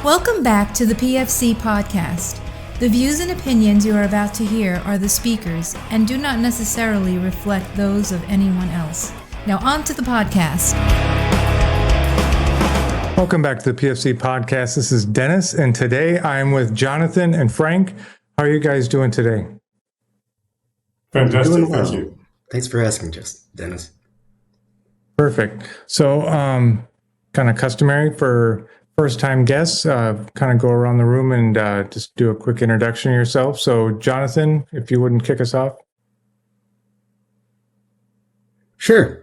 Welcome back to the PFC podcast. The views and opinions you are about to hear are the speakers and do not necessarily reflect those of anyone else. Now on to the podcast. Welcome back to the PFC podcast. This is Dennis, and today I am with Jonathan and Frank. How are you guys doing today? Fantastic, Doing well. thank you. Thanks for asking, Dennis. Perfect. So, kind of customary for first-time guests, kind of go around the room and just do a quick introduction of yourself. So, Jonathan, if you wouldn't kick us off. Sure.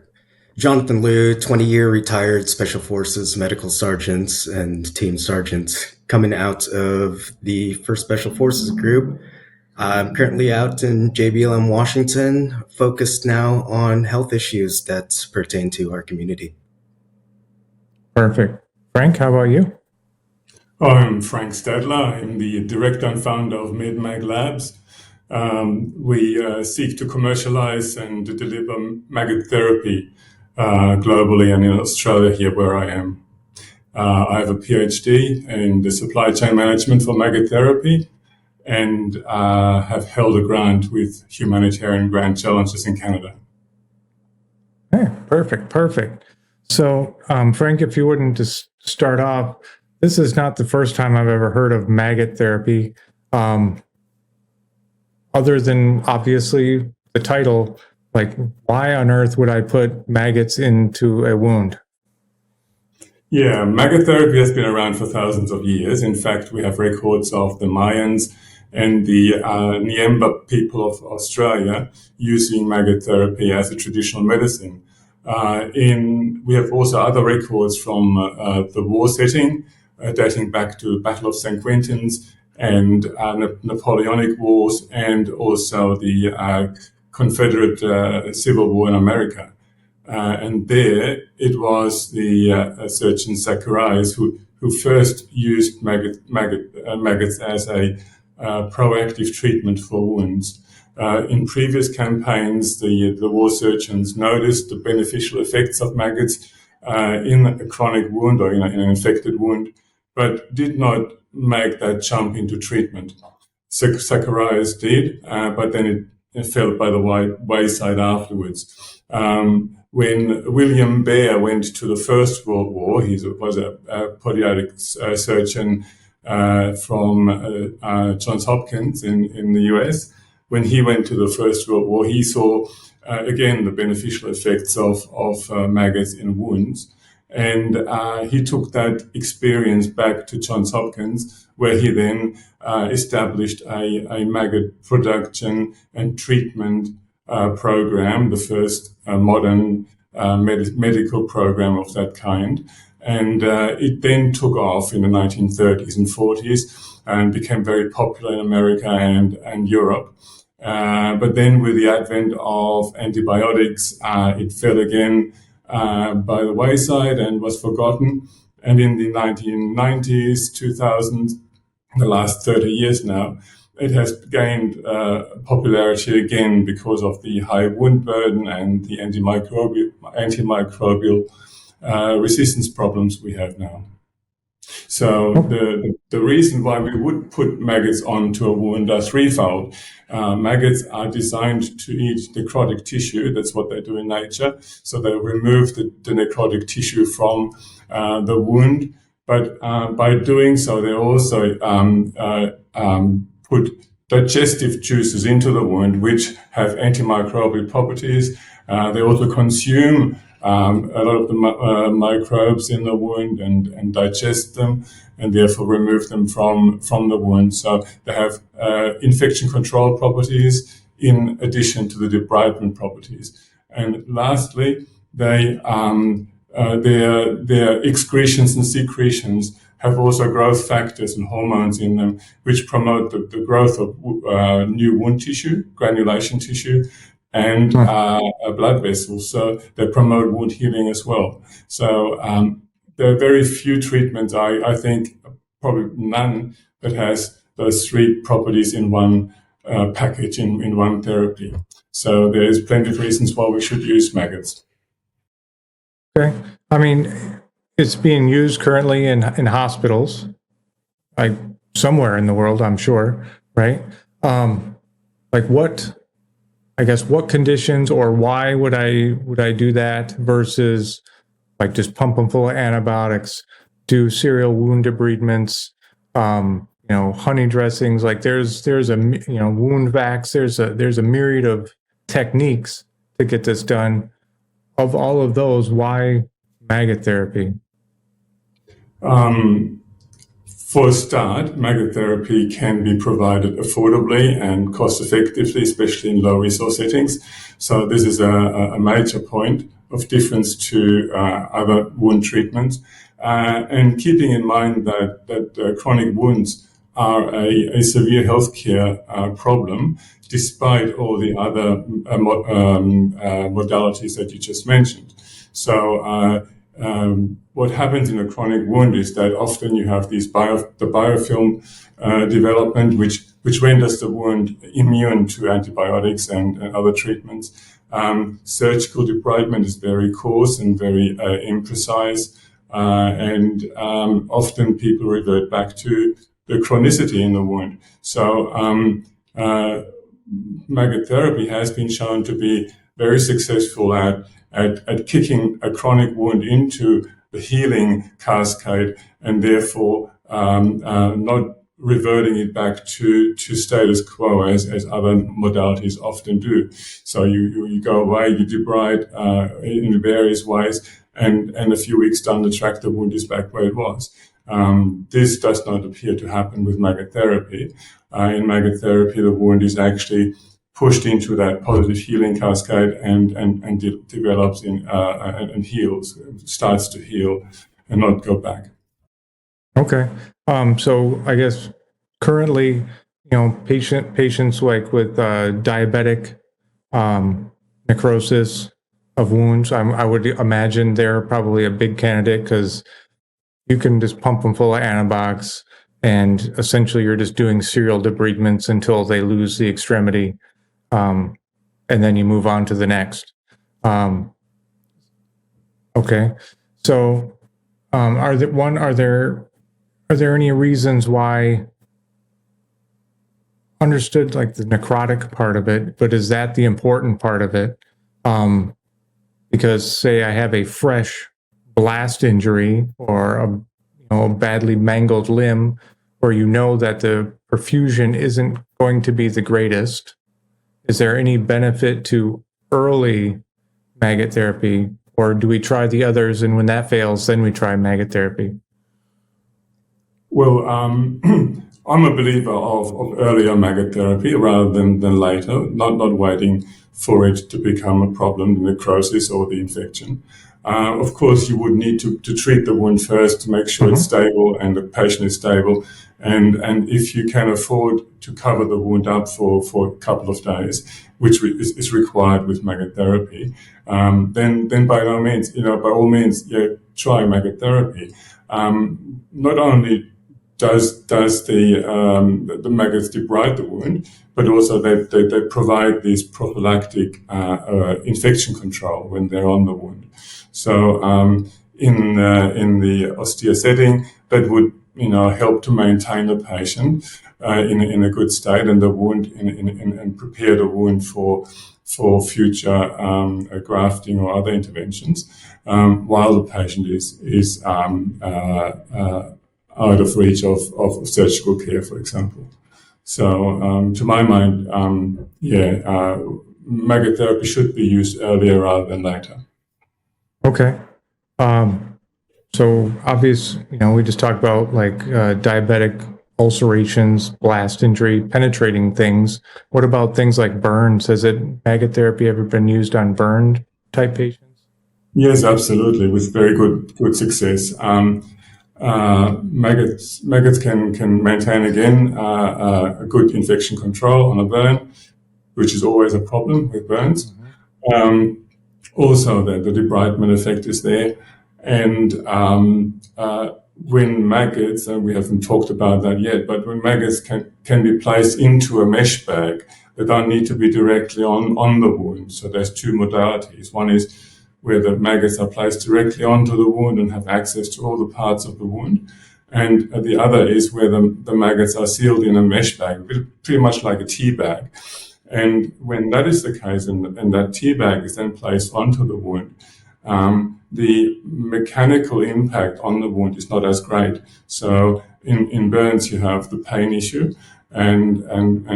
Jonathan Liu, 20-year retired Special Forces medical sergeant and team sergeant, coming out of the 1st Special Forces Group. I'm currently out in JBLM, Washington, focused now on health issues that pertain to our community. Perfect. Frank, how about you? I'm Frank Stadler. I'm the director and founder of MedMag Labs. We seek to commercialize and deliver Maggot Therapy globally and in Australia, here where I am. I have a PhD in the supply chain management for Maggot Therapy and have held a grant with humanitarian grant challenges in Canada. Hey, perfect. So, Frank, if you wouldn't just start off, this is not the first time I've ever heard of maggot therapy. Other than obviously the title, like, why on earth would I put maggots into a wound? Yeah, maggot therapy has been around for thousands of years. In fact, we have records of the Mayans and the Niemba people of Australia using maggot therapy as a traditional medicine. We have also other records from the war setting, dating back to the Battle of St. Quentin's and Napoleonic Wars, and also the Confederate Civil War in America. And there it was the surgeon Zacharias who first used maggots as a proactive treatment for wounds. In previous campaigns, the war surgeons noticed the beneficial effects of maggots in a chronic wound or in an infected wound, but did not make that jump into treatment. Zacharias did, but then it fell by the wayside afterwards. When William Baer went to the First World War, he was a podiatric surgeon from Johns Hopkins in the US. When he went to the First World War, he saw, again, the beneficial effects of maggots in wounds. And he took that experience back to Johns Hopkins, where he then established a maggot production and treatment program, the first modern medical program of that kind. And it then took off in the 1930s and 40s and became very popular in America and Europe. But then with the advent of antibiotics, it fell again by the wayside and was forgotten. And in the 1990s, 2000s, the last 30 years now, it has gained popularity again because of the high wound burden and the antimicrobial resistance problems we have now. So the reason why we would put maggots onto a wound are threefold. Maggots are designed to eat necrotic tissue. That's what they do in nature. So they remove the necrotic tissue from the wound. But by doing so, they also put digestive juices into the wound, which have antimicrobial properties. They also consume a lot of the microbes in the wound and digest them, and therefore remove them from the wound. So they have infection control properties in addition to the debridement properties. And lastly, their excretions and secretions have also growth factors and hormones in them, which promote the growth of new wound tissue, granulation tissue, and blood vessels. So they promote wound healing as well. So there are very few treatments, I think probably none, that has those three properties in one package, in one therapy. So there's plenty of reasons why we should use maggots. Okay. I mean, it's being used currently in hospitals. like somewhere in the world, I'm sure, right? Like what conditions or why would I do that versus like just pump them full of antibiotics, do serial wound debridements, honey dressings. Like there's a wound vacs. There's a myriad of techniques to get this done. Of all of those, why maggot therapy? For a start, maggot therapy can be provided affordably and cost effectively, especially in low resource settings. So this is a major point of difference to other wound treatments. And keeping in mind that chronic wounds are a severe healthcare problem, despite all the other modalities that you just mentioned. So what happens in a chronic wound is that often you have the biofilm development, which renders the wound immune to antibiotics and other treatments. Surgical debridement is very coarse and very imprecise, and often people revert back to the chronicity in the wound. So maggot therapy has been shown to be very successful at kicking a chronic wound into the healing cascade, and therefore not reverting it back to status quo as other modalities often do. So you go away, you debride in various ways, and a few weeks down the track, the wound is back where it was. This does not appear to happen with maggot therapy. In maggot therapy, the wound is actually pushed into that positive healing cascade and develops and heals, starts to heal and not go back. Okay. So I guess currently, patients like with diabetic necrosis of wounds, I would imagine they're probably a big candidate because you can just pump them full of antibiotics and essentially you're just doing serial debridements until they lose the extremity. And then you move on to the next. Okay. So, are there any reasons why, understood like the necrotic part of it, but is that the important part of it? Because say I have a fresh blast injury or a badly mangled limb, where that the perfusion isn't going to be the greatest. Is there any benefit to early maggot therapy, or do we try the others, and when that fails, then we try maggot therapy? Well, I'm a believer of earlier maggot therapy rather than later, not waiting for it to become a problem, the necrosis or the infection. Of course, you would need to treat the wound first to make sure it's stable and the patient is stable. And if you can afford to cover the wound up for a couple of days, which is required with maggot therapy, then by all means, try maggot therapy. Not only does the maggots debride the wound, but also they provide this prophylactic infection control when they're on the wound. So in the austere setting, that would help to maintain the patient in a good state and the wound and prepare the wound for future grafting or other interventions, while the patient is out of reach of surgical care, for example. So to my mind, maggot therapy should be used earlier rather than later. Okay. So obvious, we just talked about like diabetic ulcerations, blast injury, penetrating things. What about things like burns? Has maggot therapy ever been used on burned type patients? Yes, absolutely, with very good success. Maggots can maintain again a good infection control on a burn, which is always a problem with burns. Also, the debridement effect is there. And when maggots, and we haven't talked about that yet, but when maggots can be placed into a mesh bag, they don't need to be directly on the wound. So there's two modalities. One is where the maggots are placed directly onto the wound and have access to all the parts of the wound. and the other is where the maggots are sealed in a mesh bag, pretty much like a tea bag. And when that is the case, and that tea bag is then placed onto the wound, the mechanical impact on the wound is not as great. So in burns, you have the pain issue, and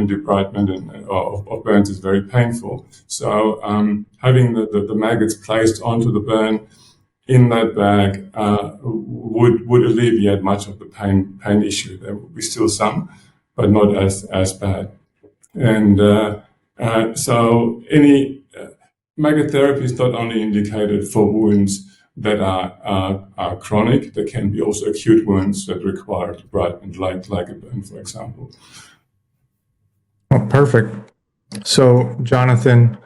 debridement of burns is very painful. So having the maggots placed onto the burn in that bag would alleviate much of the pain issue. There will be still some, but not as bad. And so any maggot therapy is not only indicated for wounds that are chronic, there can be also acute wounds that require debridement, like a burn, for example. Oh, perfect. So, Jonathan,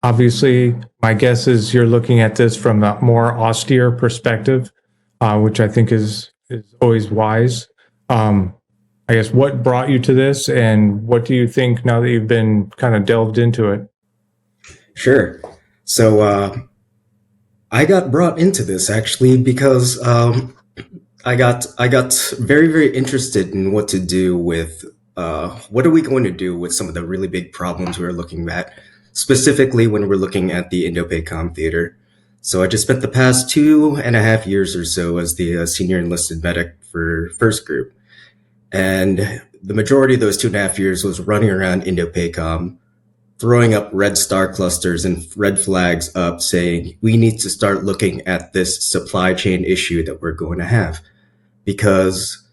obviously, my guess is you're looking at this from a more austere perspective, which I think is always wise. I guess what brought you to this, and what do you think now that you've been kind of delved into it? Sure. So I got brought into this actually because I got very, very interested in what to do with what are we going to do with some of the really big problems we're looking at, specifically when we're looking at the Indo-PACOM theater. So I just spent the past 2.5 years or so as the senior enlisted medic for First Group. And the majority of those 2.5 years was running around Indo-PACOM, throwing up red star clusters and red flags up saying, we need to start looking at this supply chain issue that we're going to have. Because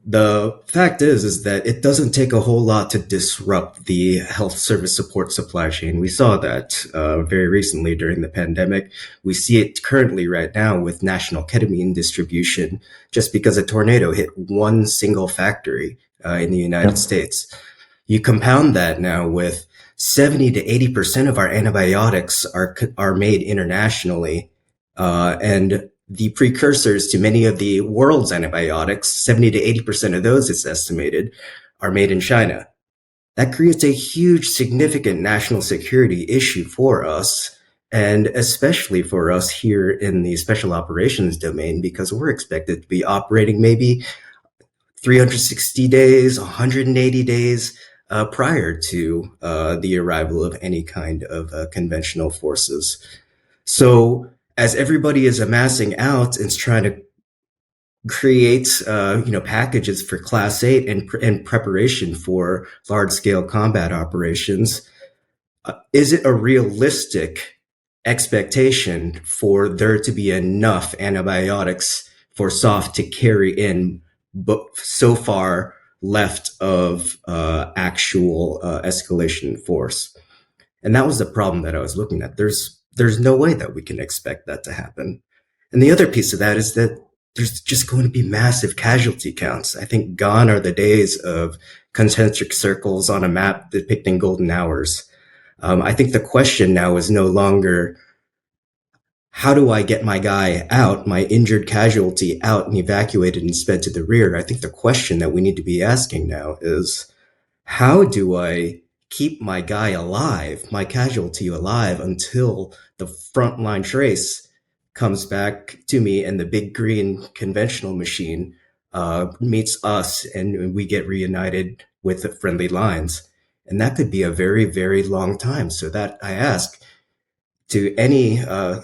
the fact is that it doesn't take a whole lot to disrupt the health service support supply chain. We saw that very recently during the pandemic. We see it currently right now with national ketamine distribution, just because a tornado hit one single factory in the United States. You compound that now with 70 to 80% of our antibiotics are made internationally, and the precursors to many of the world's antibiotics, 70 to 80% of those, it's estimated, are made in China. That creates a huge, significant national security issue for us, and especially for us here in the special operations domain, because we're expected to be operating maybe 360 days, 180 days prior to the arrival of any kind of conventional forces. So as everybody is amassing out and trying to create, packages for Class 8 and preparation for large-scale combat operations, is it a realistic expectation for there to be enough antibiotics for SOF to carry in, but so far left of actual escalation in force? And that was the problem that I was looking at. There's no way that we can expect that to happen. And the other piece of that is that there's just going to be massive casualty counts. I think gone are the days of concentric circles on a map depicting golden hours. I think the question now is no longer, how do I get my guy out, my injured casualty out and evacuated and sped to the rear? I think the question that we need to be asking now is, how do I keep my guy alive, my casualty alive, until the frontline trace comes back to me and the big green conventional machine meets us and we get reunited with the friendly lines? And that could be a very, very long time. So that I ask to any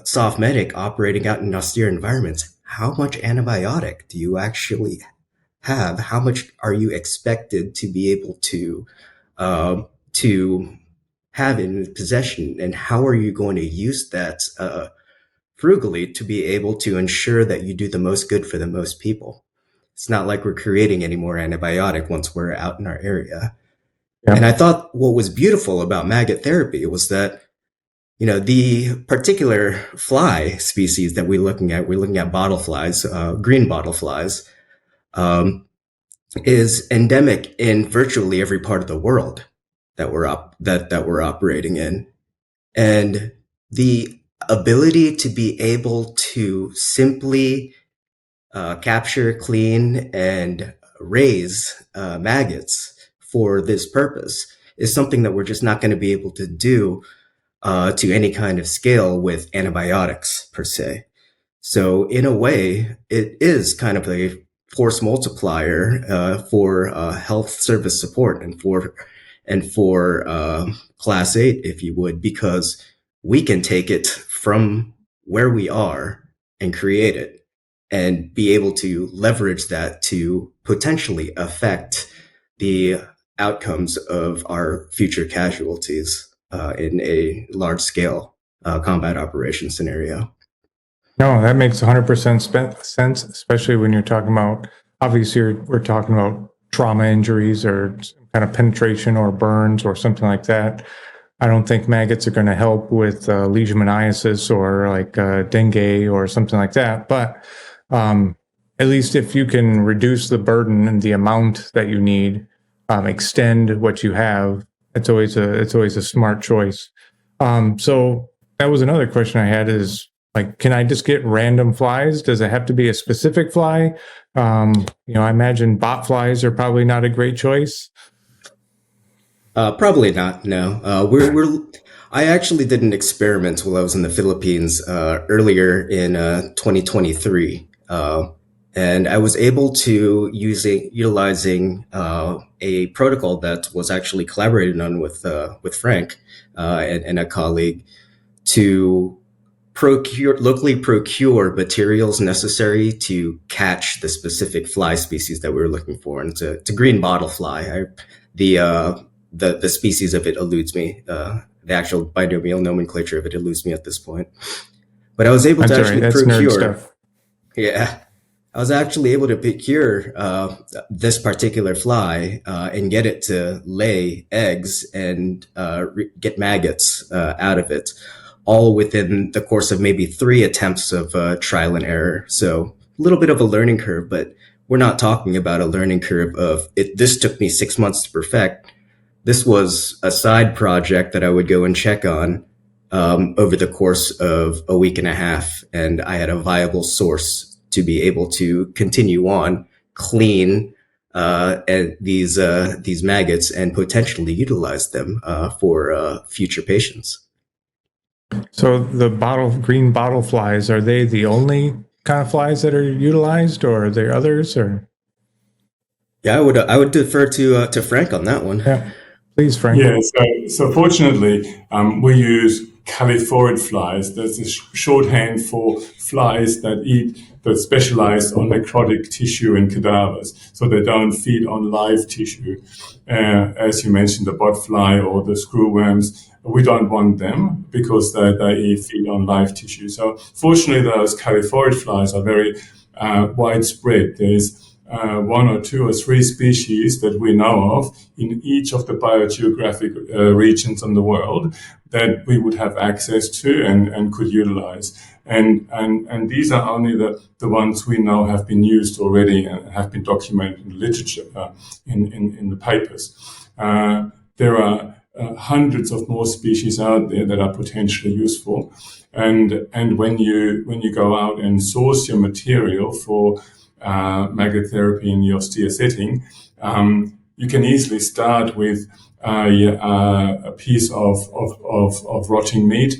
soft medic operating out in austere environments, how much antibiotic do you actually have? How much are you expected to be able to have in possession, and how are you going to use that frugally to be able to ensure that you do the most good for the most people? It's not like we're creating any more antibiotic once we're out in our area. Yeah. And I thought what was beautiful about maggot therapy was that, the particular fly species that we're looking at bottle flies, green bottle flies, is endemic in virtually every part of the world that we're operating in. And the ability to be able to simply capture, clean, and raise maggots for this purpose is something that we're just not going to be able to do to any kind of scale with antibiotics per se. So in a way, it is kind of a force multiplier for health service support and for Class 8, if you would, because we can take it from where we are and create it and be able to leverage that to potentially affect the outcomes of our future casualties in a large scale combat operation scenario. No, that makes 100% sense, especially when you're talking about, obviously, we're talking about trauma injuries or some kind of penetration or burns or something like that. I don't think maggots are going to help with leishmaniasis or like dengue or something like that. But at least if you can reduce the burden and the amount that you need, extend what you have, it's always a smart choice. So that was another question I had is, like, can I just get random flies? Does it have to be a specific fly? I imagine bot flies are probably not a great choice. Probably not. No. I actually did an experiment while I was in the Philippines earlier in 2023, and I was able to utilizing a protocol that was actually collaborated on with Frank and a colleague to locally procure materials necessary to catch the specific fly species that we were looking for. And it's a green bottle fly. The species of it eludes me. The actual binomial nomenclature of it eludes me at this point. But I was able to actually procure. Yeah. I was actually able to procure this particular fly and get it to lay eggs and get maggots out of it, all within the course of maybe 3 attempts of trial and error. So a little bit of a learning curve, but we're not talking about a learning curve of it. This took me 6 months to perfect. This was a side project that I would go and check on over the course of a week and a half, and I had a viable source to be able to continue on clean these maggots and potentially utilize them for future patients. So the green bottle flies, are they the only kind of flies that are utilized, or are there others? Or yeah, I would defer to Frank on that one. Yeah, please, Frank. Yeah, so fortunately, we use caliphorid flies. That's a shorthand for flies that specialize on necrotic tissue and cadavers. So they don't feed on live tissue. As you mentioned, the bot fly or the screwworms, we don't want them because they feed on live tissue. So fortunately, those caliphorid flies are very widespread. There's 1 or 2 or 3 species that we know of in each of the biogeographic regions in the world that we would have access to and could utilize. And these are only the ones we know have been used already and have been documented in the literature, in the papers. There are hundreds of more species out there that are potentially useful. And when you go out and source your material for maggot therapy in the austere setting, you can easily start with a piece of rotting meat,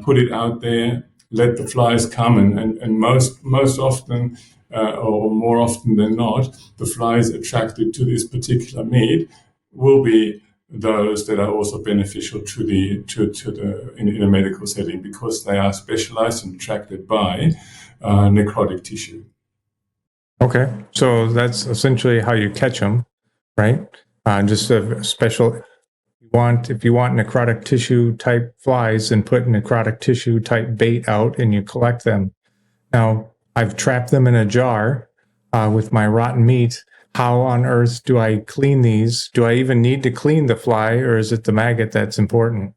put it out there, let the flies come, and most often, or more often than not, the flies attracted to this particular meat will be those that are also beneficial in a medical setting, because they are specialized and attracted by necrotic tissue. Okay, so that's essentially how you catch them, right? Just a special. If you want necrotic tissue type flies, then put necrotic tissue type bait out, and you collect them. Now, I've trapped them in a jar with my rotten meat. How on earth do I clean these? Do I even need to clean the fly, or is it the maggot that's important?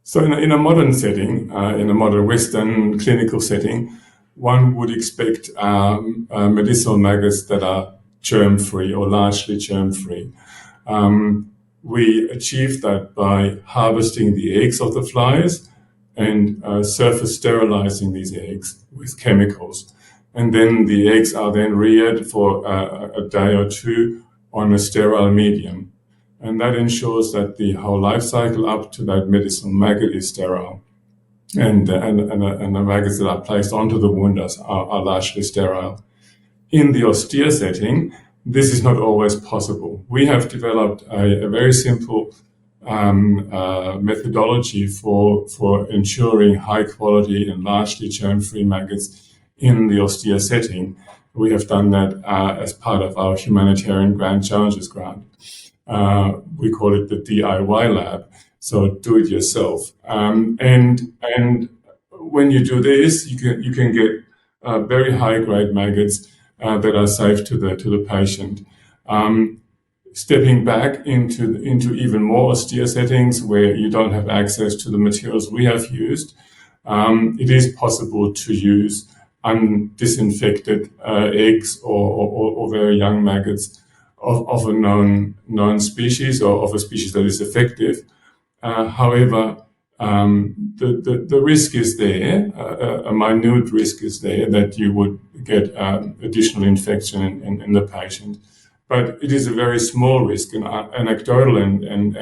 So in a modern setting, in a modern Western clinical setting, one would expect medicinal maggots that are germ-free or largely germ-free. We achieve that by harvesting the eggs of the flies and surface sterilizing these eggs with chemicals. And then the eggs are then reared for a day or 2 on a sterile medium. And that ensures that the whole life cycle up to that medicinal maggot is sterile. and the maggots that are placed onto the wound are largely sterile. In the austere setting, this is not always possible. We have developed a very simple methodology for ensuring high quality and largely germ-free maggots in the austere setting. We have done that as part of our humanitarian grant challenges grant. We call it the DIY lab, so do it yourself. And when you do this, you can get very high grade maggots that are safe to the patient. Stepping back into even more austere settings where you don't have access to the materials we have used, it is possible to use undisinfected eggs or very young maggots of a known species or of a species that is effective. However, the risk is there, a minute risk is there that you would get additional infection in the patient. But it is a very small risk, and anecdotal and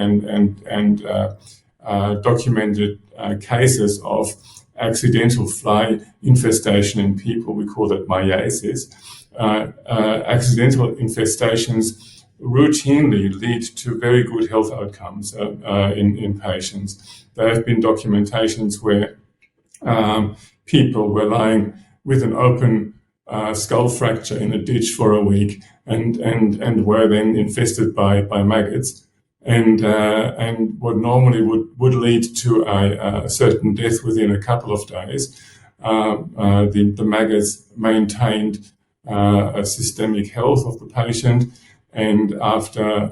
documented cases of accidental fly infestation in people. We call that myiasis. Accidental infestations routinely lead to very good health outcomes in patients. There have been documentations where people were lying with an open skull fracture in a ditch for a week and were then infested by maggots. And what normally would lead to a certain death within a couple of days, the maggots maintained a systemic health of the patient, and after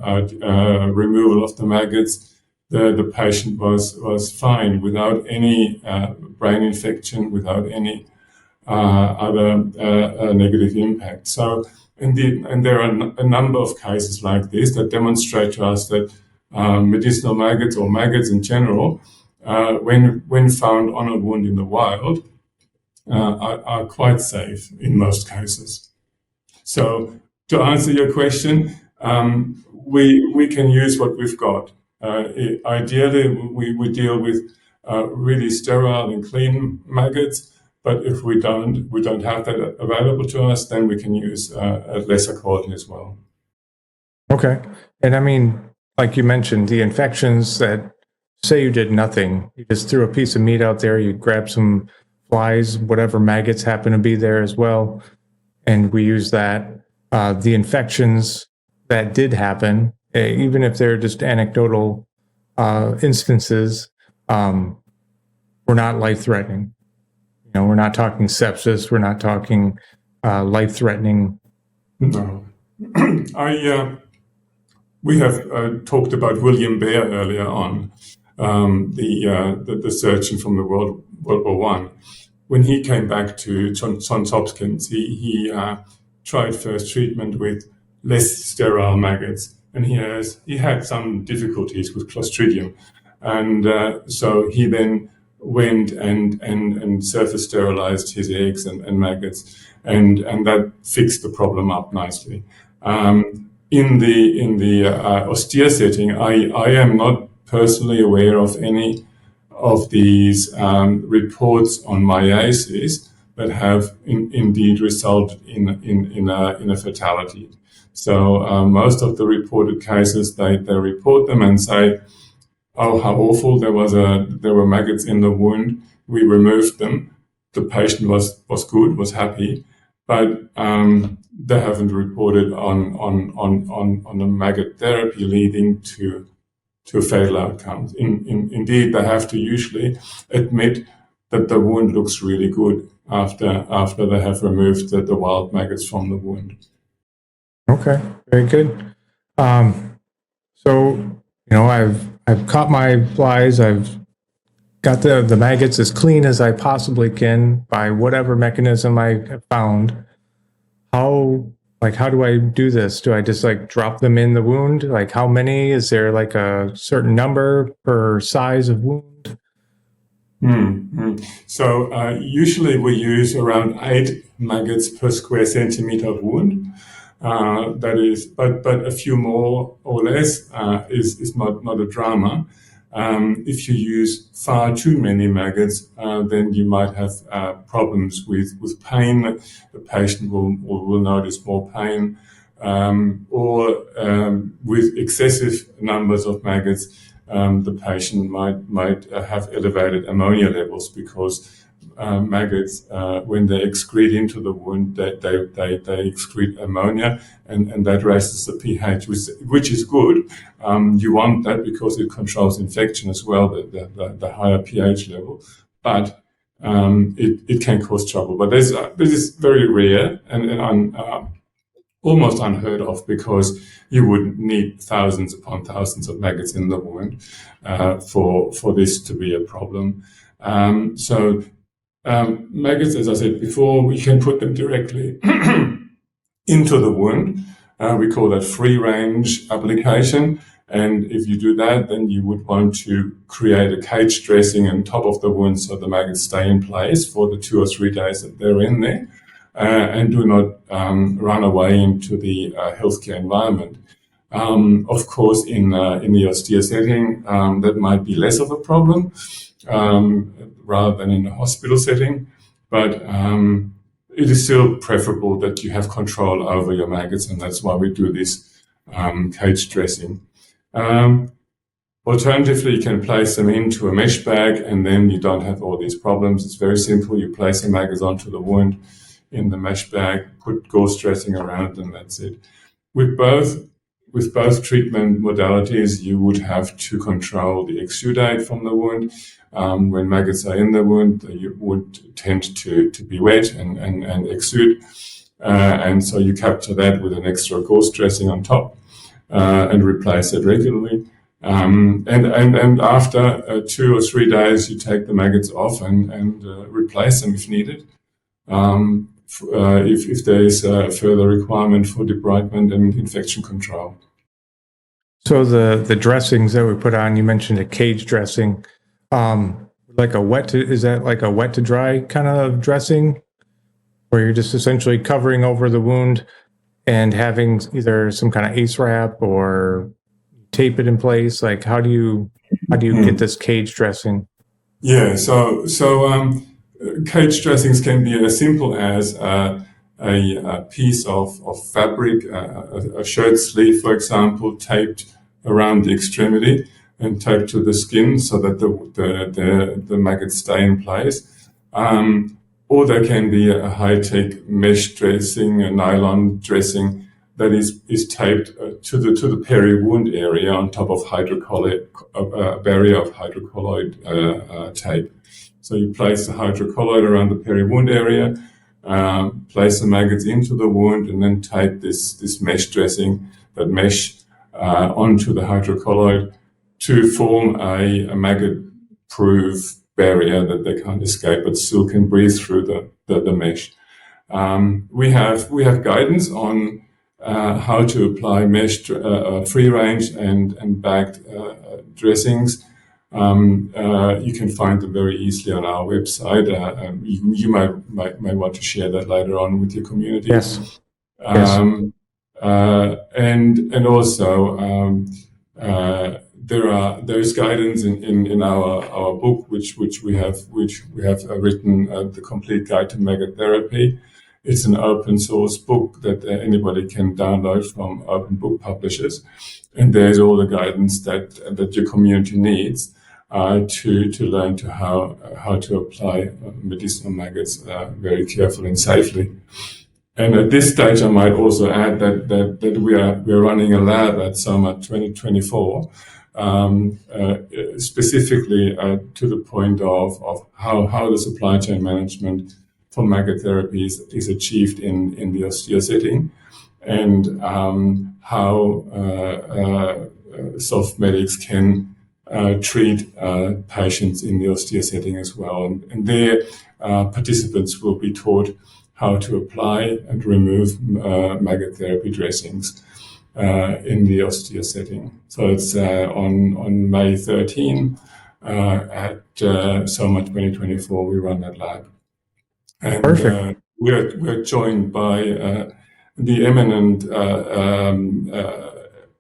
removal of the maggots, the patient was fine without any brain infection, without any other negative impact. So, and there are a number of cases like this that demonstrate to us that medicinal maggots or maggots in general, when found on a wound in the wild, are quite safe in most cases. So, to answer your question, we can use what we've got. Ideally, we deal with really sterile and clean maggots. But if we don't have that available to us, then we can use a lesser quality as well. Okay. And I mean, like you mentioned, the infections that, say you did nothing, you just threw a piece of meat out there, you grab some flies, whatever maggots happen to be there as well, and we use that. The infections that did happen, even if they're just anecdotal instances, were not life-threatening. You know, we're not talking sepsis. We're not talking life-threatening. No, we have talked about William Baer earlier on, the surgeon from the World War I. When he came back to Johns Hopkins, he tried first treatment with less sterile maggots, and he had some difficulties with Clostridium, and so he then went and surface sterilized his eggs and maggots, and that fixed the problem up nicely. In the austere setting, I am not personally aware of any of these reports on myiasis that have indeed resulted in a fatality. So most of the reported cases, they report them and say, "Oh, how awful! There were maggots in the wound. We removed them. The patient was good, was happy, but they haven't reported on a maggot therapy leading to fatal outcomes. Indeed, they have to usually admit that the wound looks really good after they have removed the wild maggots from the wound." Okay, very good. So, you know, I've caught my flies. I've got the maggots as clean as I possibly can by whatever mechanism I have found. How do I do this? Do I just drop them in the wound? Like, how many? Is there like a certain number per size of wound? So usually we use around 8 maggots per square centimeter of wound. That is, but a few more or less is not a drama. If you use far too many maggots, then you might have problems with pain. The patient will notice more pain, or with excessive numbers of maggots, the patient might have elevated ammonia levels, because maggots, when they excrete into the wound, they excrete ammonia, and that raises the pH, which is good. You want that because it controls infection as well, the higher pH level. But it can cause trouble. But this is very rare and almost unheard of, because you would need thousands upon thousands of maggots in the wound for this to be a problem. Maggots, as I said before, we can put them directly into the wound. We call that free-range application. And if you do that, then you would want to create a cage dressing on top of the wound so the maggots stay in place for the 2 or 3 days that they're in there, and do not run away into the healthcare environment. Of course, in the austere setting, that might be less of a problem rather than in a hospital setting, but it is still preferable that you have control over your maggots, and that's why we do this cage dressing. Alternatively, you can place them into a mesh bag, and then you don't have all these problems. It's very simple. You place the maggots onto the wound in the mesh bag, put gauze dressing around it, and that's it. With both treatment modalities, you would have to control the exudate from the wound. When maggots are in the wound, you would tend to be wet and exude. And so you capture that with an extra gauze dressing on top, and replace it regularly. And after 2 or 3 days, you take the maggots off and replace them if needed. If there is a further requirement for debridement and infection control. So the dressings that we put on, you mentioned a cage dressing, is that like a wet to dry kind of dressing, where you're just essentially covering over the wound and having either some kind of ACE wrap or tape it in place? Like, how do you get this cage dressing? Yeah, so cage dressings can be as simple as a piece of fabric, a shirt sleeve, for example, taped around the extremity and taped to the skin so that the maggots stay in place. Or there can be a high-tech mesh dressing, a nylon dressing that is taped to the peri-wound area on top of a barrier of hydrocolloid tape. So you place the hydrocolloid around the peri-wound area, place the maggots into the wound, and then tape this mesh dressing, that mesh, onto the hydrocolloid to form a maggot-proof barrier that they can't escape, but still can breathe through the mesh. We have guidance on how to apply mesh, free-range and bagged dressings. You can find them very easily on our website. You might want to share that later on with your community. Yes. And also there's guidance in our book which we have written, the Complete Guide to Maggot Therapy. It's an open source book that anybody can download from open book publishers, and there's all the guidance that your community needs to learn how to apply medicinal maggots very carefully and safely. And at this stage, I might also add that we're running a lab at SOMA 2024, specifically to the point of how the supply chain management for maggot therapy is achieved in the austere setting, and how soft medics can treat patients in the austere setting as well. And there, participants will be taught how to apply and remove maggot therapy dressings in the austere setting. So it's on May 13 at SOMA 2024. We run that lab. And Perfect. We're joined by the eminent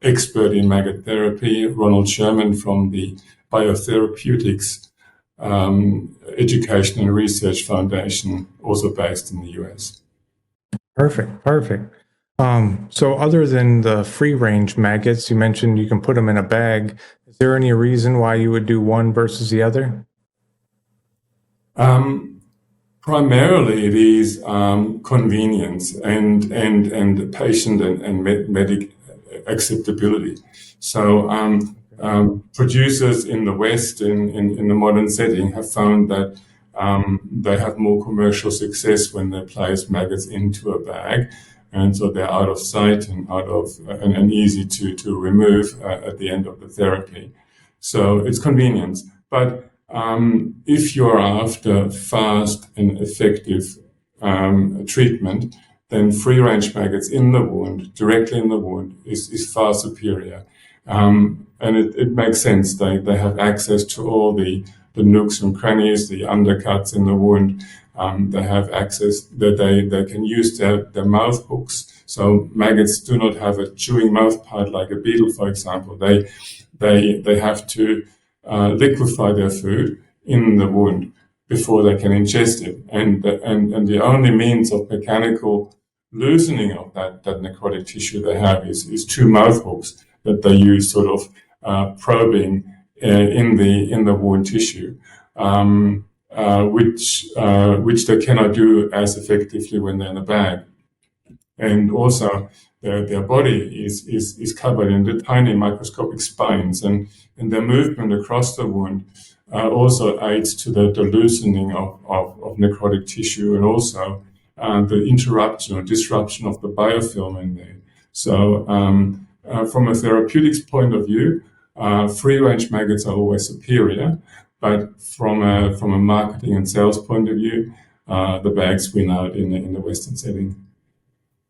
expert in maggot therapy, Ronald Sherman from the Biotherapeutics Education and Research Foundation, also based in the US. Perfect. So other than the free-range maggots, you mentioned you can put them in a bag. Is there any reason why you would do one versus the other? Primarily, it is convenience and patient and medic acceptability. So producers in the West, in the modern setting, have found that they have more commercial success when they place maggots into a bag, and so they're out of sight and easy to remove at the end of the therapy. So it's convenience. But if you're after fast and effective treatment, then free-range maggots in the wound, directly in the wound, is far superior. And it makes sense. They have access to all the nooks and crannies, the undercuts in the wound. They have access that they can use their mouth hooks. So maggots do not have a chewing mouth part like a beetle, for example. They have to liquefy their food in the wound before they can ingest it. And the only means of mechanical loosening of that necrotic tissue they have is two mouth hooks that they use, sort of probing in the wound tissue, which they cannot do as effectively when they're in a bag. And also, their body is covered in the tiny microscopic spines, and their movement across the wound also aids to the loosening of necrotic tissue, and also the interruption or disruption of the biofilm in there. So from a therapeutics point of view, free-range maggots are always superior, but from a marketing and sales point of view, the bags win out in the Western setting.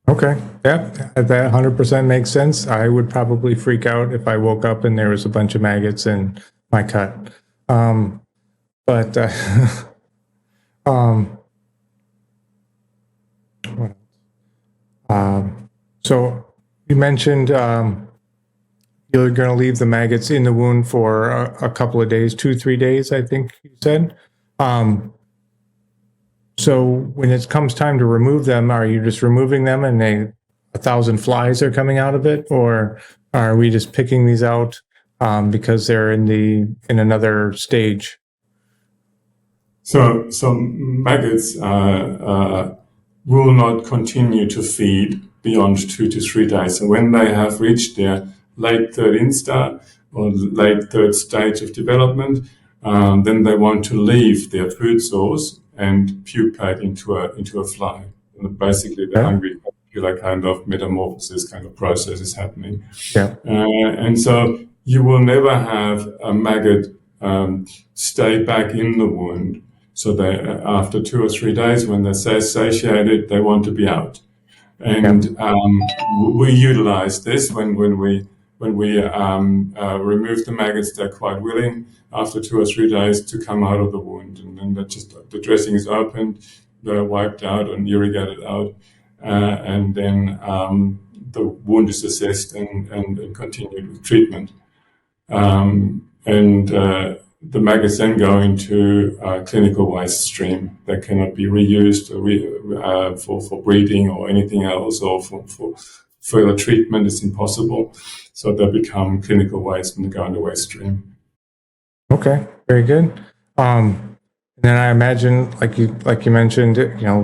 Okay, yeah, that 100% makes sense. I would probably freak out if I woke up and there was a bunch of maggots in my cut. What else? So you mentioned you're going to leave the maggots in the wound for a couple of days, 2-3 days, I think you said. So when it comes time to remove them, are you just removing them and 1,000 flies are coming out of it, or are we just picking these out because they're in another stage? So maggots will not continue to feed beyond 2 to 3 days. So when they have reached their late third instar or late third stage of development, then they want to leave their food source and pupate into a fly. And basically, the hungry kind of metamorphosis kind of process is happening. Yeah. And so you will never have a maggot stay back in the wound. So they, after 2 or 3 days, when they're satiated, they want to be out. And we utilize this when we remove the maggots. They're quite willing after 2 or 3 days to come out of the wound, and then the dressing is opened, they're wiped out and irrigated out, and then the wound is assessed and continued with treatment. The maggots then go into a clinical waste stream that cannot be reused for breeding or anything else, or for further treatment. It's impossible. So they become clinical waste and they go in the waste stream. Okay, very good. And then I imagine, like you mentioned,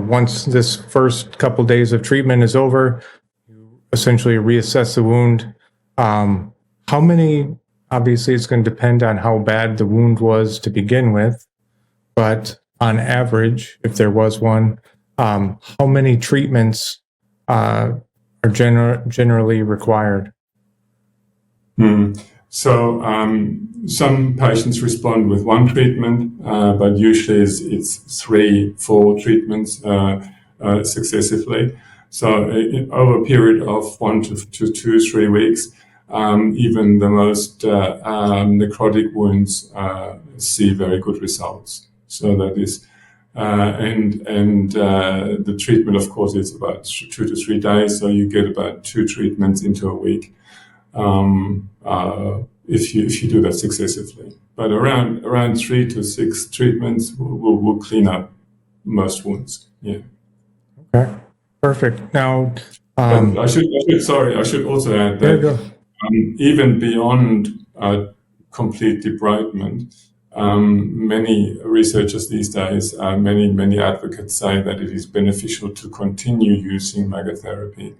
once this first couple days of treatment is over, you essentially reassess the wound. How many? Obviously, it's going to depend on how bad the wound was to begin with, but on average, if there was one, how many treatments are generally required? So some patients respond with one treatment, but usually it's 3-4 treatments successively. So over a period of 1 to 2-3 weeks, even the most necrotic wounds see very good results. So that is, the treatment, of course, is about 2 to 3 days. So you get about 2 treatments into a week. if you do that successively. But around 3 to 6 treatments will clean up most wounds. Yeah. Okay. Perfect. Now, but I should also add that even beyond complete debridement, many researchers these days, many advocates say that it is beneficial to continue using maggot therapy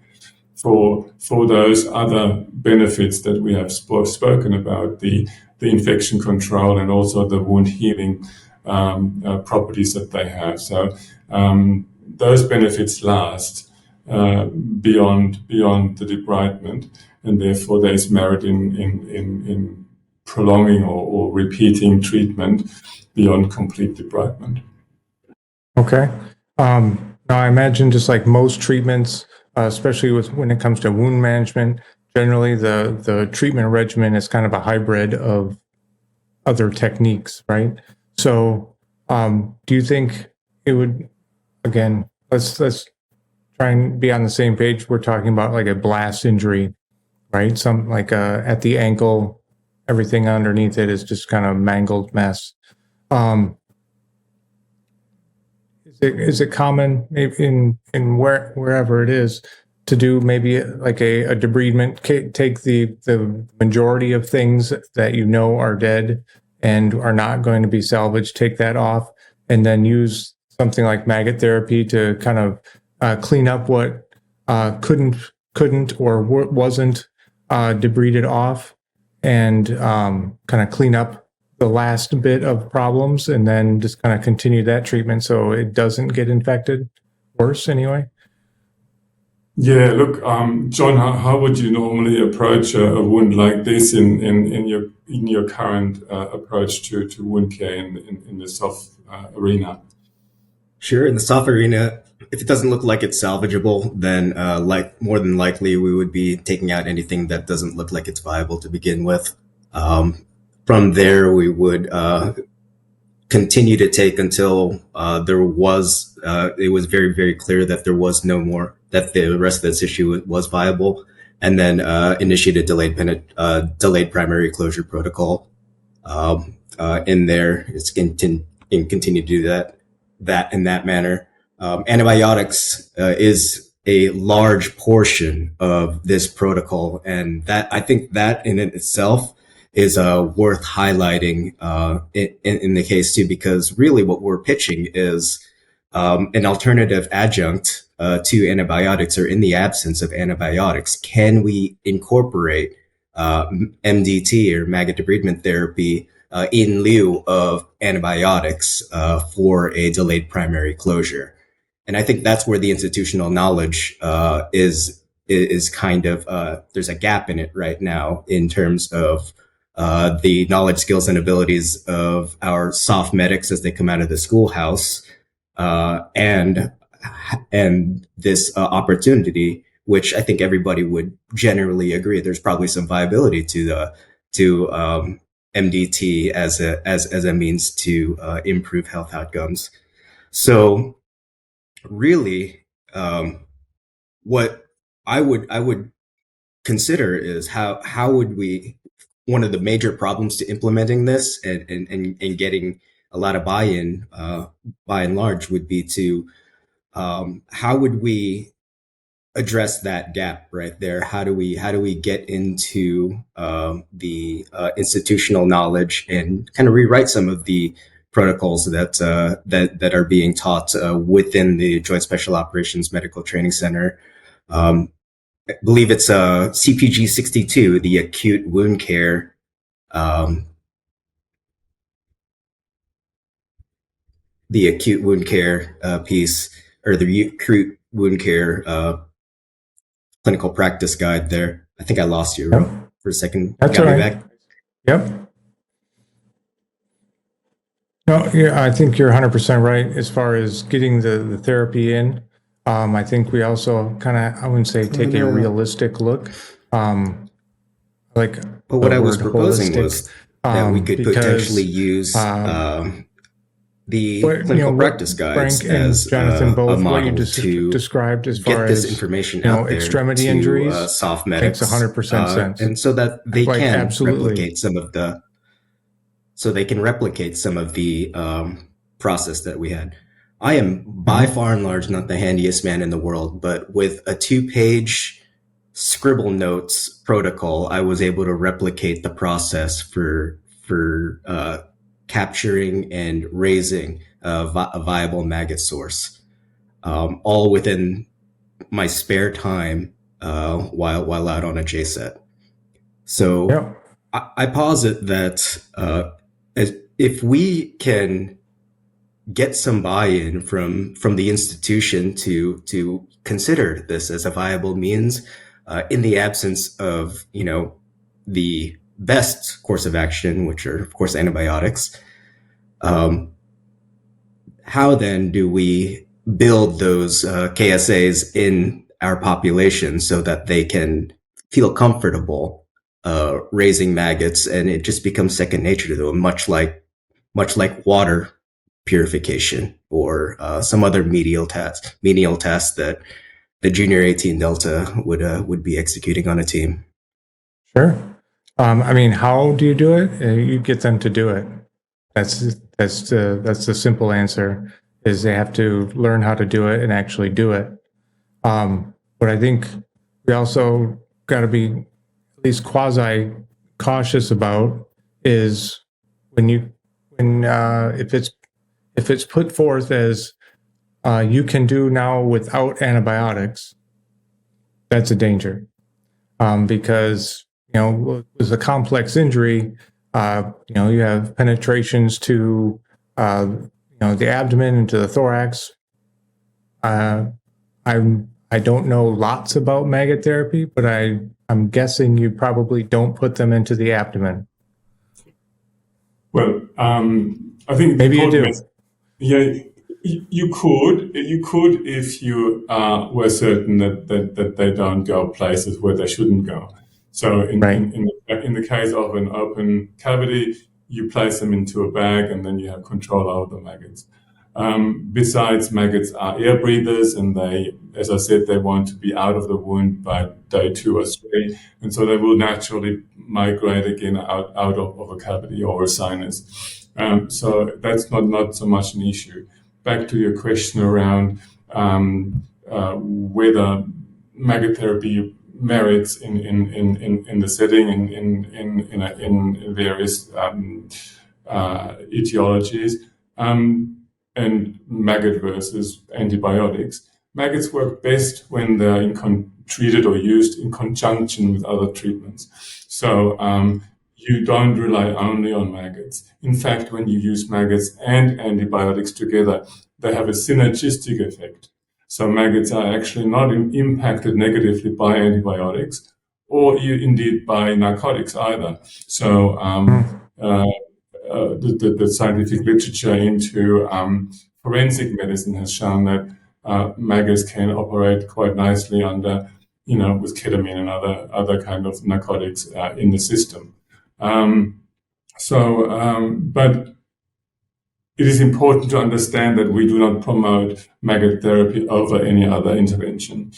for those other benefits that we have spoken about, the infection control and also the wound healing properties that they have. So those benefits last beyond the debridement, and therefore there is merit in prolonging or repeating treatment beyond complete debridement. Okay. Now I imagine just like most treatments, especially when it comes to wound management, generally the treatment regimen is kind of a hybrid of other techniques, right? So do you think it would, again, let's try and be on the same page. We're talking about like a blast injury, right? Some like at the ankle, everything underneath it is just kind of mangled mess. Is it common maybe in wherever it is to do maybe like a debridement, take the majority of things that you know are dead and are not going to be salvaged, take that off, and then use something like maggot therapy to kind of clean up what couldn't or wasn't debrided off, and kind of clean up the last bit of problems, and then just kind of continue that treatment so it doesn't get infected worse anyway? Yeah, look, John, how would you normally approach a wound like this in your current approach to wound care in the soft arena? Sure. In the soft arena, if it doesn't look like it's salvageable, then more than likely we would be taking out anything that doesn't look like it's viable to begin with. From there, we would continue to take until it was very, very clear that there was no more, that the rest of this issue was viable, and then initiate a delayed primary closure protocol. In there, it's continue to do that in that manner. Antibiotics is a large portion of this protocol, and that I think that in itself is worth highlighting in the case too, because really what we're pitching is an alternative adjunct to antibiotics, or in the absence of antibiotics, can we incorporate MDT or maggot debridement therapy in lieu of antibiotics for a delayed primary closure? And I think that's where the institutional knowledge is kind of there's a gap in it right now in terms of the knowledge, skills, and abilities of our soft medics as they come out of the schoolhouse, and this opportunity, which I think everybody would generally agree there's probably some viability to MDT as a means to improve health outcomes. So really, what I would consider is how would we, one of the major problems to implementing this and getting a lot of buy-in, by and large, would be to how would we address that gap right there? How do we get into the institutional knowledge and kind of rewrite some of the protocols that are being taught within the Joint Special Operations Medical Training Center? I believe it's CPG 62, the acute wound care piece, or the acute wound care clinical practice guide there. I think I lost you for a second. That's Got all me right. back? Yep. No, yeah, I think you're 100% right as far as getting the therapy in. I think we also kind of, I wouldn't say take a realistic look. But what I was proposing was that we could potentially use the What, clinical what practice guides Frank and as Jonathan a both, what you model to described as get far this as, information out there extremity to injuries soft makes medics, 100% sense. and so that they Like, can absolutely. replicate some of the process that we had. I am by Mhm. far and large not the handiest man in the world, but with a 2-page scribble notes protocol, I was able to replicate the process for capturing and raising a viable maggot source, all within my spare time while out on a JSET. So Yep. I posit that if we can get some buy-in from the institution to consider this as a viable means, in the absence of the best course of action, which are of course antibiotics, how then do we build those KSAs in our population so that they can feel comfortable raising maggots, and it just becomes second nature to them, much like water purification or some other menial task that the junior 18 Delta would be executing on a team. Sure. I mean, how do you do it? You get them to do it. That's the simple answer. Is they have to learn how to do it and actually do it. But I think we also got to be at least quasi cautious about is when if it's put forth as you can do now without antibiotics, that's a danger. Because with a complex injury, you have penetrations to the abdomen and to the thorax. I don't know lots about maggot therapy, but I'm guessing you probably don't put them into the abdomen. Well, I think Maybe you do. Yeah, you could if you were certain that they don't go places where they shouldn't go. So Right. in the case of an open cavity, you place them into a bag and then you have control over the maggots. Besides, maggots are air breathers, and they, as I said, they want to be out of the wound by day 2 or 3, and so they will naturally migrate again out of a cavity or a sinus. So that's not so much an issue. Back to your question around whether maggot therapy merits in the setting in various etiologies. And maggot versus antibiotics. Maggots work best when they're treated or used in conjunction with other treatments. So you don't rely only on maggots. In fact, when you use maggots and antibiotics together, they have a synergistic effect. So maggots are actually not impacted negatively by antibiotics or indeed by narcotics either. So the scientific literature into forensic medicine has shown that maggots can operate quite nicely under, with ketamine and other kind of narcotics in the system. But it is important to understand that we do not promote maggot therapy over any other intervention.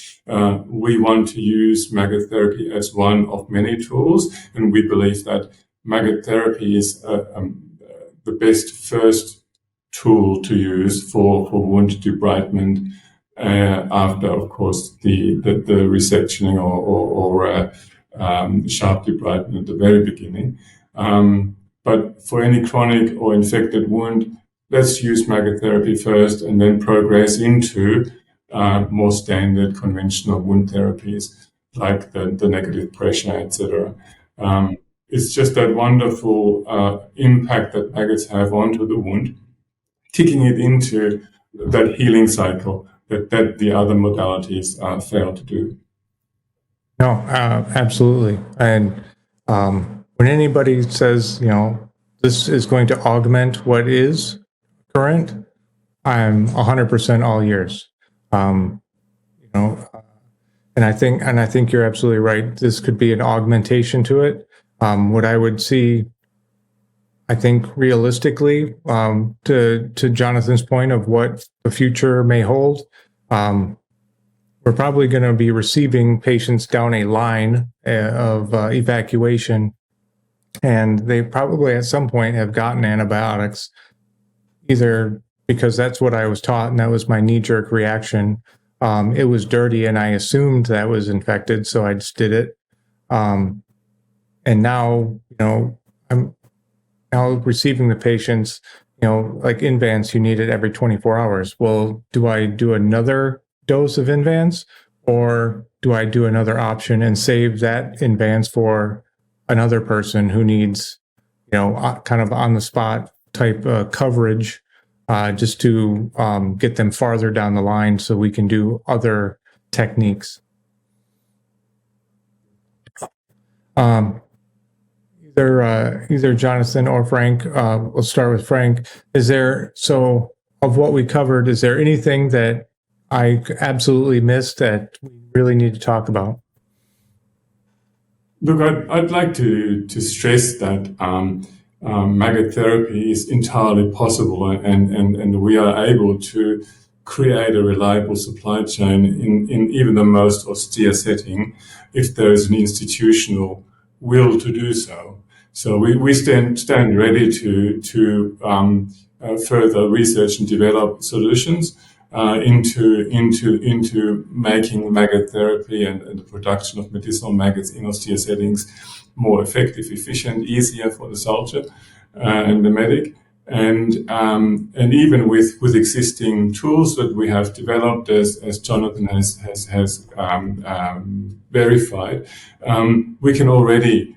We want to use maggot therapy as one of many tools, and we believe that maggot therapy is the best first tool to use for wound debridement after, of course, the resectioning or sharp debridement at the very beginning. But for any chronic or infected wound, let's use maggot therapy first and then progress into more standard conventional wound therapies like the negative pressure, etc. It's just that wonderful impact that maggots have onto the wound, kicking it into that healing cycle that the other modalities fail to do. No, absolutely. And when anybody says, this is going to augment what is current, I'm 100% all ears. And I think you're absolutely right. This could be an augmentation to it. What I would see, I think realistically, to Jonathan's point of what the future may hold, we're probably going to be receiving patients down a line of evacuation, and they probably at some point have gotten antibiotics, either because that's what I was taught and that was my knee-jerk reaction. It was dirty and I assumed that was infected, so I just did it. And now, I'm now receiving the patients, like Invance, you need it every 24 hours. Well, do I do another dose of Invance, or do I do another option and save that Invance for another person who needs, kind of on the spot type coverage, just to get them farther down the line so we can do other techniques? Either Jonathan or Frank, we'll start with Frank. Of what we covered, is there anything that I absolutely missed that we really need to talk about? Look, I'd like to stress that maggot therapy is entirely possible, and we are able to create a reliable supply chain in even the most austere setting if there is an institutional will to do so. So we stand ready to further research and develop solutions into making maggot therapy and the production of medicinal maggots in austere settings more effective, efficient, easier for the soldier and the medic. And even with existing tools that we have developed, as Jonathan has verified, we can already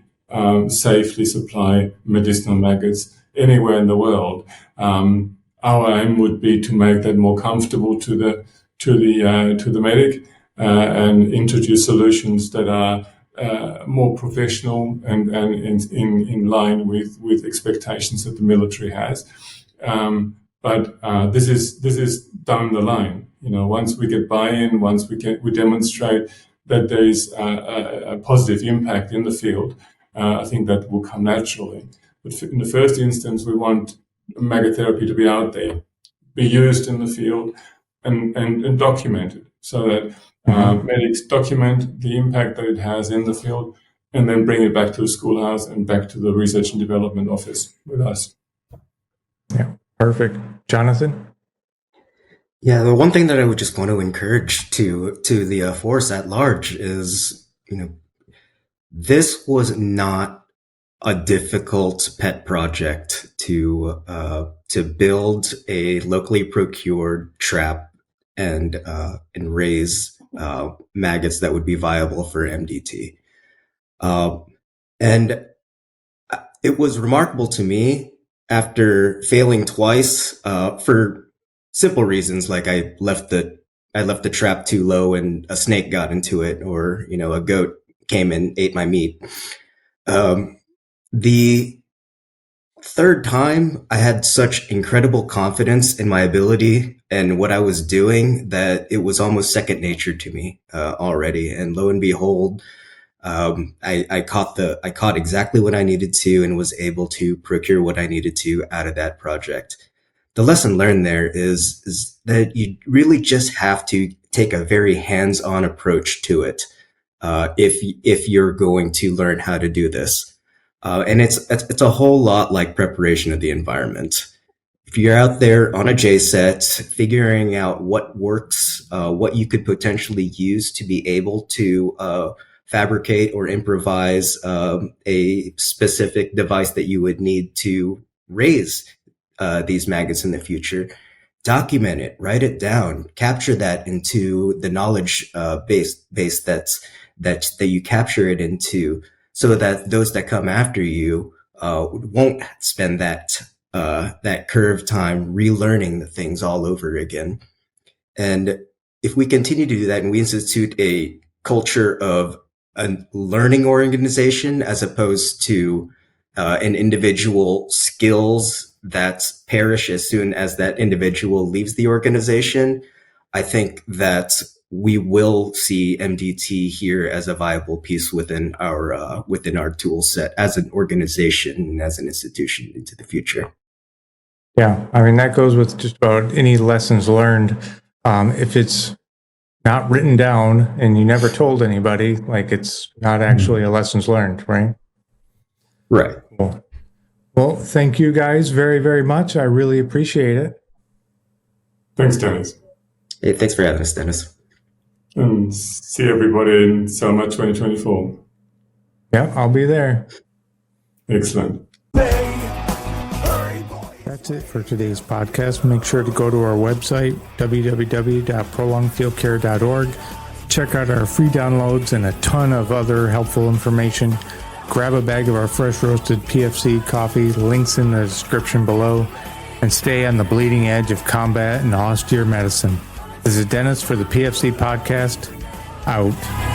safely supply medicinal maggots anywhere in the world. Our aim would be to make that more comfortable to the medic and introduce solutions that are more professional and in line with expectations that the military has. But this is down the line. Once we get buy-in, once we demonstrate that there is a positive impact in the field, I think that will come naturally. But in the first instance, we want maggot therapy to be out there, be used in the field, and documented, so that medics document the impact that it has in the field, and then bring it back to the schoolhouse and back to the research and development office with us. Yeah, perfect. Jonathan? Yeah, the one thing that I would just want to encourage to the force at large is, this was not a difficult pet project to build a locally procured trap and raise maggots that would be viable for MDT. And it was remarkable to me, after failing twice for simple reasons, like I left the trap too low and a snake got into it, or a goat came and ate my meat. The third time, I had such incredible confidence in my ability and what I was doing that it was almost second nature to me already. And lo and behold, I caught exactly what I needed to and was able to procure what I needed to out of that project. The lesson learned there is that you really just have to take a very hands-on approach to it if you're going to learn how to do this. And it's a whole lot like preparation of the environment. If you're out there on a JSET, figuring out what works, what you could potentially use to be able to fabricate or improvise a specific device that you would need to raise these maggots in the future, document it, write it down, capture that into the knowledge base that you capture it into, so that those that come after you won't spend that curve time relearning the things all over again. And if we continue to do that and we institute a culture of a learning organization as opposed to an individual skills that perish as soon as that individual leaves the organization, I think that we will see MDT here as a viable piece within our tool set as an organization and as an institution into the future. Yeah, I mean, that goes with just about any lessons learned. If it's not written down and you never told anybody, like it's not actually a lessons learned, right? Right. Cool. Well, thank you guys very, very much. I really appreciate it. Thanks, Dennis. Hey, thanks for having us, Dennis. And see everybody in summer 2024. Yeah, I'll be there. Excellent. That's it for today's podcast. Make sure to go to our website, www.prolongedfieldcare.org. Check out our free downloads and a ton of other helpful information. Grab a bag of our fresh roasted PFC coffee, links in the description below, and stay on the bleeding edge of combat and austere medicine. This is Dennis for the PFC podcast. Out.